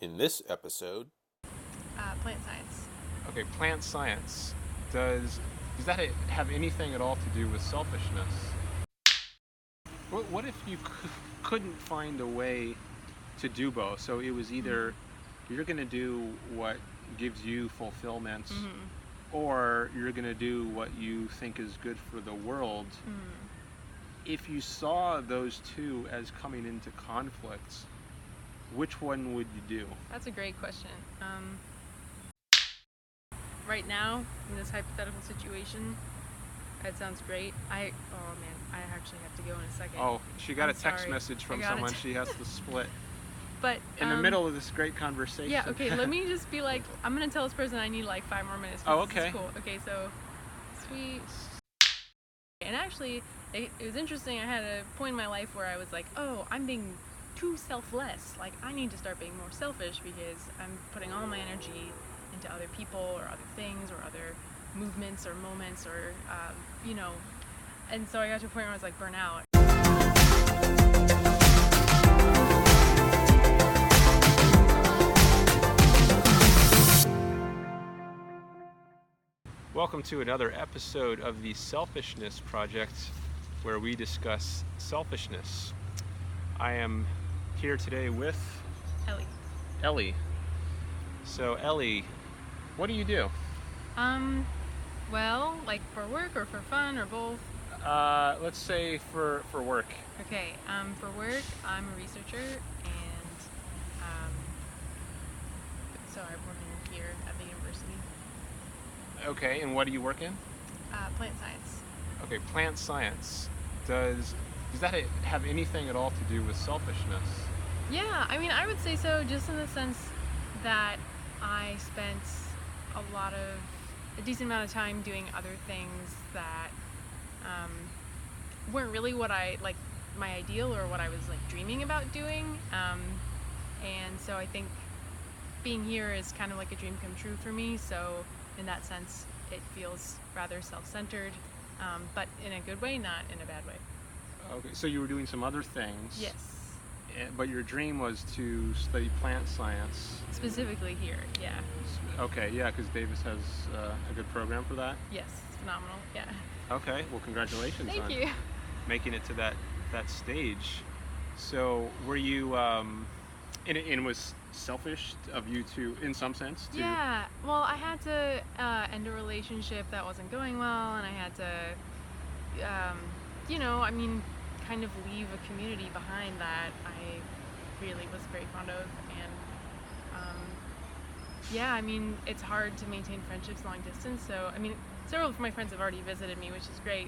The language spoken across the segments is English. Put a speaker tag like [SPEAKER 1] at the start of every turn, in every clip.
[SPEAKER 1] In this episode,
[SPEAKER 2] Plant science.
[SPEAKER 3] Okay, plant science. Does that have anything at all to do with selfishness? What if you couldn't find a way to do both? So it was either you're going to do what gives you fulfillment, or you're going to do what you think is good for the world. If you saw those two as coming into conflict, which one would you do?
[SPEAKER 2] That's a great question. Right now, in this hypothetical situation, that sounds great. I actually have to go in a second.
[SPEAKER 3] Oh, she got
[SPEAKER 2] I'm
[SPEAKER 3] a text
[SPEAKER 2] sorry.
[SPEAKER 3] message from
[SPEAKER 2] I got
[SPEAKER 3] someone
[SPEAKER 2] it.
[SPEAKER 3] she has to split
[SPEAKER 2] But
[SPEAKER 3] in the middle of this great conversation.
[SPEAKER 2] Yeah. Okay. Let me just be like, I'm gonna tell this person I need like 5 more minutes.
[SPEAKER 3] Oh,
[SPEAKER 2] This is
[SPEAKER 3] okay.
[SPEAKER 2] cool. Okay. So, sweet. And actually, it was interesting. I had a point in my life where I was like, oh, I'm being too selfless. Like, I need to start being more selfish because I'm putting all my energy into other people or other things or other movements or moments or, And so I got to a point where I was like, burn out.
[SPEAKER 3] Welcome to another episode of the Selfishness Project, where we discuss selfishness. I am here today with Ellie. So Ellie, what do you do?
[SPEAKER 2] Well, like for work or for fun or both?
[SPEAKER 3] Let's say for work.
[SPEAKER 2] Okay, for work, I'm a researcher and, so I'm working here at the university.
[SPEAKER 3] Okay, and what do you work in?
[SPEAKER 2] Plant science.
[SPEAKER 3] Okay, plant science. Does that have anything at all to do with selfishness?
[SPEAKER 2] Yeah, I mean, I would say so, just in the sense that I spent a decent amount of time doing other things that weren't really what I, like, my ideal or what I was, like, dreaming about doing. And so I think being here is kind of like a dream come true for me, so in that sense, it feels rather self-centered, but in a good way, not in a bad way.
[SPEAKER 3] Okay, so you were doing some other things.
[SPEAKER 2] Yes.
[SPEAKER 3] But your dream was to study plant science.
[SPEAKER 2] Specifically here, yeah.
[SPEAKER 3] Okay, yeah, because Davis has a good program for that.
[SPEAKER 2] Yes, it's phenomenal, yeah.
[SPEAKER 3] Okay, well, congratulations
[SPEAKER 2] Thank
[SPEAKER 3] on
[SPEAKER 2] you.
[SPEAKER 3] making it to that stage. So, were you, and it was selfish of you to, in some sense, to...
[SPEAKER 2] Yeah, well, I had to end a relationship that wasn't going well, and I had to, kind of leave a community behind that I really was very fond of, and it's hard to maintain friendships long distance, so, several of my friends have already visited me, which is great,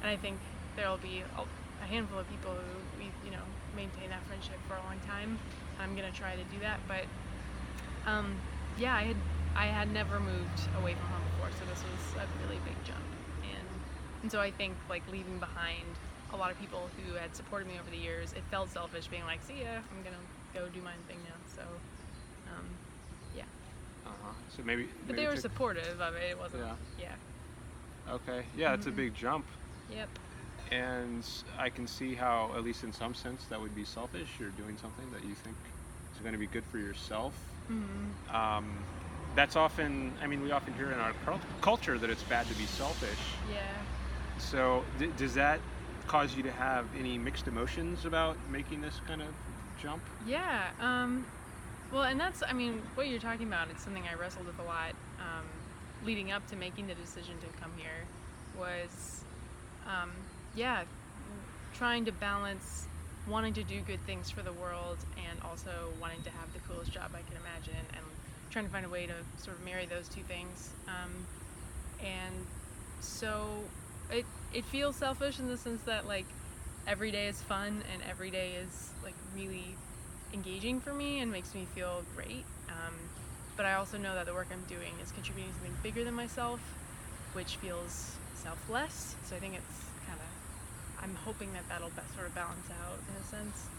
[SPEAKER 2] and I think there'll be a handful of people who we, maintain that friendship for a long time. I'm gonna try to do that, but I had never moved away from home before, so this was a really big jump, and so I think, like, leaving behind a lot of people who had supported me over the years, it felt selfish being like, see ya, I'm gonna go do my own thing now, so yeah.
[SPEAKER 3] So maybe
[SPEAKER 2] But they were supportive of it. It wasn't. Yeah.
[SPEAKER 3] Okay, yeah, it's a big jump.
[SPEAKER 2] Yep.
[SPEAKER 3] And I can see how, at least in some sense, that would be selfish. You're doing something that you think is going to be good for yourself. That's often, we often hear in our culture that it's bad to be selfish.
[SPEAKER 2] Yeah.
[SPEAKER 3] So does that cause you to have any mixed emotions about making this kind of jump?
[SPEAKER 2] Yeah. Well, and that's, what you're talking about, it's something I wrestled with a lot leading up to making the decision to come here was, trying to balance wanting to do good things for the world and also wanting to have the coolest job I can imagine, and trying to find a way to sort of marry those two things. And so it feels selfish in the sense that, like, every day is fun and every day is, like, really engaging for me and makes me feel great. But I also know that the work I'm doing is contributing to something bigger than myself, which feels selfless. So I think it's I'm hoping that that'll sort of balance out in a sense.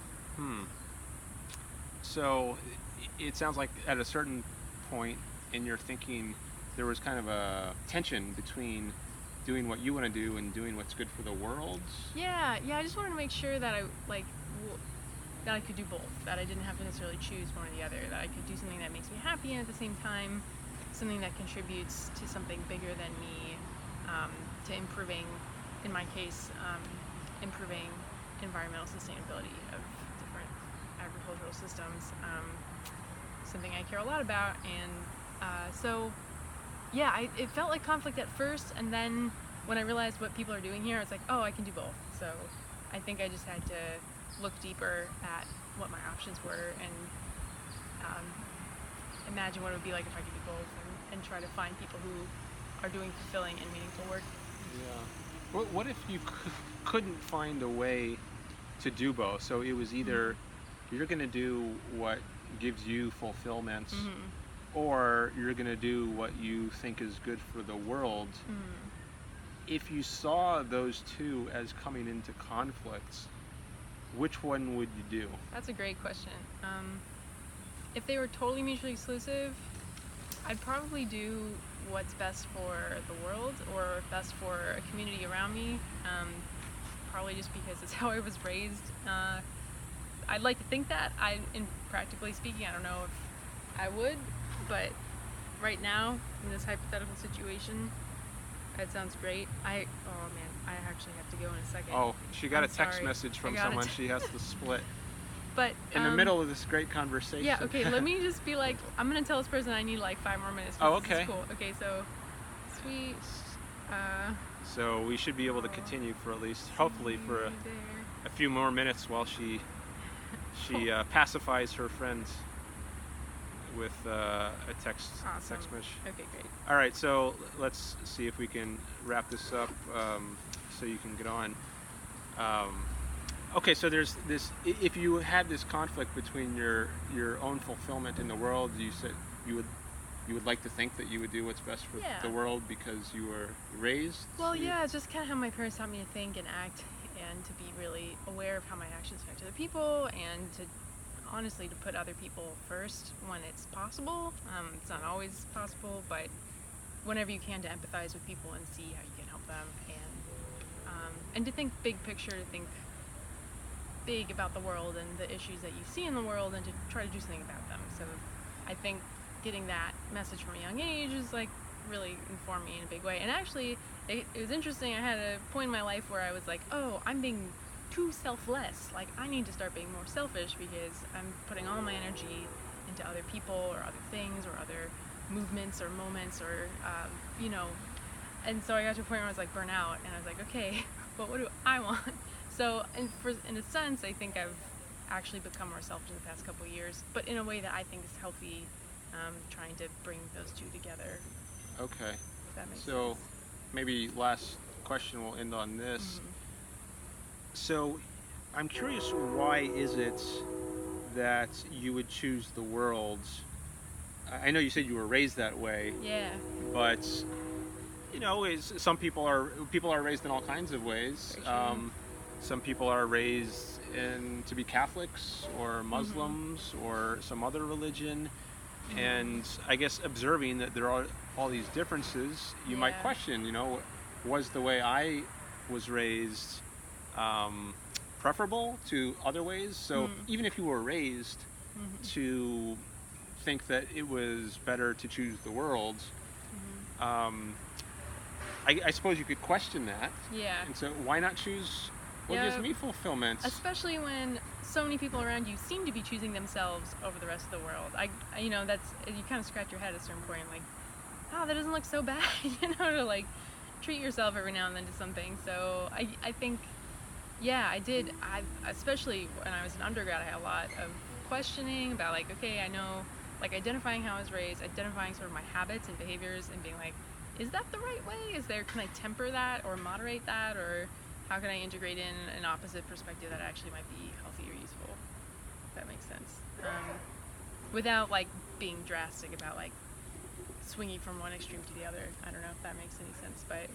[SPEAKER 3] So it sounds like at a certain point in your thinking, there was kind of a tension between doing what you want to do and doing what's good for the world.
[SPEAKER 2] Yeah, I just wanted to make sure that that I could do both, that I didn't have to necessarily choose one or the other, that I could do something that makes me happy and at the same time something that contributes to something bigger than me, to improving, in my case, improving environmental sustainability of different agricultural systems, something I care a lot about. And so yeah, it felt like conflict at first, and then when I realized what people are doing here, it's like, oh, I can do both. So I think I just had to look deeper at what my options were and um, imagine what it would be like if I could do both, and try to find people who are doing fulfilling and meaningful work.
[SPEAKER 3] Yeah. What if you couldn't find a way to do both? So it was either you're going to do what gives you fulfillment, or you're going to do what you think is good for the world. If you saw those two as coming into conflicts, which one would you do?
[SPEAKER 2] That's a great question. If they were totally mutually exclusive, I'd probably do what's best for the world or best for a community around me, probably just because it's how I was raised. I'd like to think that. In practically speaking, I don't know if I would, but right now, in this hypothetical situation, that sounds great. Oh man, I actually have to go in a second.
[SPEAKER 3] Oh, she got
[SPEAKER 2] I'm
[SPEAKER 3] a text
[SPEAKER 2] sorry.
[SPEAKER 3] message from someone. She has to split.
[SPEAKER 2] But
[SPEAKER 3] in the middle of this great conversation.
[SPEAKER 2] Yeah, okay, let me just be like, I'm gonna tell this person I need like 5 more minutes.
[SPEAKER 3] Oh,
[SPEAKER 2] This
[SPEAKER 3] okay.
[SPEAKER 2] is cool. Okay, so sweet.
[SPEAKER 3] So we should be able to continue for at least, hopefully, for a few more minutes while she pacifies her friends with a text message.
[SPEAKER 2] Okay, great.
[SPEAKER 3] All right, so let's see if we can wrap this up so you can get on. Okay, so there's this. If you had this conflict between your own fulfillment in the world, you said you would like to think that you would do what's best for the world because you were raised.
[SPEAKER 2] Well, yeah, it's just kind of how my parents taught me to think and act, and to be really aware of how my actions affect other people, and to honestly to put other people first when it's possible. It's not always possible, but whenever you can, to empathize with people and see how you can help them, and to think big picture, to think big about the world and the issues that you see in the world, and to try to do something about them. So I think getting that message from a young age is like really informed me in a big way. And actually it was interesting, I had a point in my life where I was like, oh, I'm being too selfless, like I need to start being more selfish because I'm putting all my energy into other people or other things or other movements or moments or and so I got to a point where I was like burnt out, and I was like, okay, but what do I want? So, in a sense, I think I've actually become more selfish in the past couple of years, but in a way that I think is healthy, trying to bring those two together.
[SPEAKER 3] Okay.
[SPEAKER 2] If that makes
[SPEAKER 3] so,
[SPEAKER 2] sense.
[SPEAKER 3] maybe last question, we'll end on this. So, I'm curious, why is it that you would choose the world? I know you said you were raised that way.
[SPEAKER 2] Yeah.
[SPEAKER 3] But, some people are raised in all kinds of ways. Some people are raised to be Catholics or Muslims or some other religion. And I guess observing that there are all these differences, you might question, was the way I was raised preferable to other ways? So even if you were raised to think that it was better to choose the world, I suppose you could question that.
[SPEAKER 2] Yeah.
[SPEAKER 3] And so why not choose what gives me fulfillment?
[SPEAKER 2] Especially when so many people around you seem to be choosing themselves over the rest of the world. That's, you kind of scratch your head at a certain point, like, oh, that doesn't look so bad, to like treat yourself every now and then to something. So I think, I did. Especially when I was an undergrad, I had a lot of questioning about like, okay, I know, like identifying how I was raised, identifying sort of my habits and behaviors, and being like, is that the right way? Can I temper that or moderate that, or how can I integrate in an opposite perspective that actually might be healthy or useful? If that makes sense. Without like being drastic about like swinging from one extreme to the other. I don't know if that makes any sense, but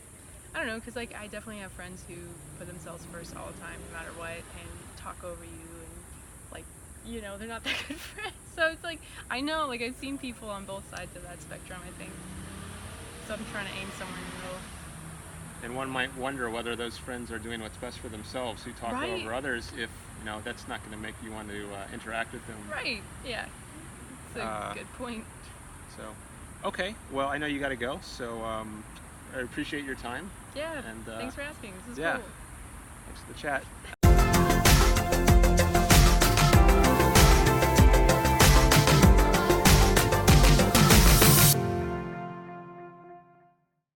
[SPEAKER 2] I don't know, because like I definitely have friends who put themselves first all the time, no matter what, and talk over you, and like, they're not that good friends. So it's like, I know, like I've seen people on both sides of that spectrum, I think. So I'm trying to aim somewhere in the middle.
[SPEAKER 3] And one might wonder whether those friends are doing what's best for themselves, who talk over others, if know, that's not going to make you want to interact with them.
[SPEAKER 2] Right. Yeah. It's a
[SPEAKER 3] Uh,
[SPEAKER 2] good point.
[SPEAKER 3] so, okay. Well, I know you got to go, so I appreciate your time.
[SPEAKER 2] Yeah.
[SPEAKER 3] And
[SPEAKER 2] Thanks for asking. This is
[SPEAKER 3] yeah,
[SPEAKER 2] cool.
[SPEAKER 3] thanks for the chat.